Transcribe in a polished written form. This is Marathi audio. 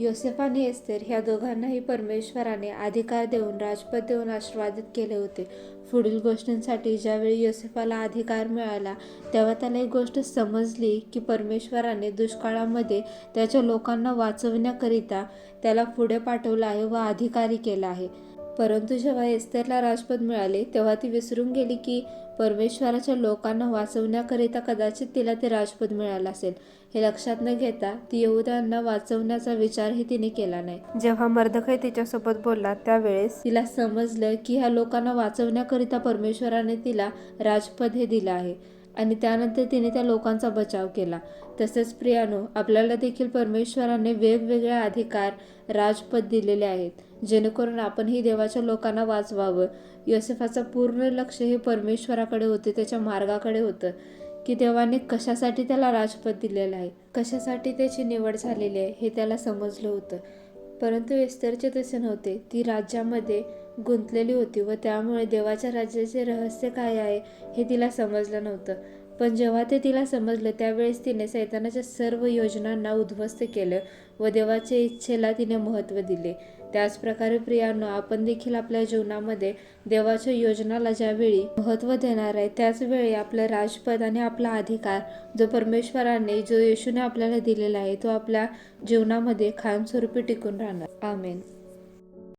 योसेफ आणि एस्तेर ह्या दोघांनाही परमेश्वराने अधिकार देऊन राजपद देऊन आशीर्वादित केले होते. पुढील गोष्टींसाठी ज्यावेळी योसेफाला अधिकार मिळाला तेव्हा त्याला एक गोष्ट समजली की परमेश्वराने दुष्काळामध्ये त्याच्या लोकांना वाचवण्याकरिता त्याला पुढे पाठवलं आहे व अधिकारी केला आहे. परंतु जेव्हा एस्तेरला राजपद मिळाले तेव्हा ती विसरून गेली की परमेश्वराच्या लोकांना वाचवण्याकरिता कदाचित तिला ते राजपद मिळालं असेल. हे लक्षात न घेता ती यहूद्यांना वाचवण्याचा विचारही तिने केला नाही. जेव्हा मर्दखै तिच्यासोबत बोलला त्यावेळेस तिला समजलं की ह्या लोकांना वाचवण्याकरिता परमेश्वराने तिला राजपद हे दिलं आहे आणि त्यानंतर तिने त्या लोकांचा बचाव केला. तसेच प्रियानो, आपल्याला देखील परमेश्वराने वेगवेगळे अधिकार राजपद दिलेले आहेत जेणेकरून आपणही देवाच्या लोकांना वाचवावं. योसेफाचं पूर्ण लक्ष हे परमेश्वराकडे होते, त्याच्या मार्गाकडे होतं की देवाने कशासाठी त्याला राजपद दिलेलं आहे, कशासाठी त्याची निवड झालेली आहे हे त्याला समजलं होतं. परंतु एस्तेरचे तसे नव्हते. ती राज्यामध्ये गुंतलेली होती व त्यामुळे देवाच्या राज्याचे रहस्य काय आहे हे तिला समजलं नव्हतं. पण जेव्हा ते तिला समजलं त्यावेळेस तिने सैतानाच्या सर्व योजनांना उद्ध्वस्त केलं व देवाच्या इच्छेला तिने महत्त्व दिले. त्याचप्रकारे प्रियांनो, आपण देखील आपल्या जीवनामध्ये देवाच्या योजनाला ज्यावेळी महत्त्व देणार आहे त्याच वेळी आपलं राजपद आणि आपला अधिकार जो परमेश्वराने जो येशूने आपल्याला दिलेला आहे तो आपल्या जीवनामध्ये कायमस्वरूपी टिकून राहणार. आमेन.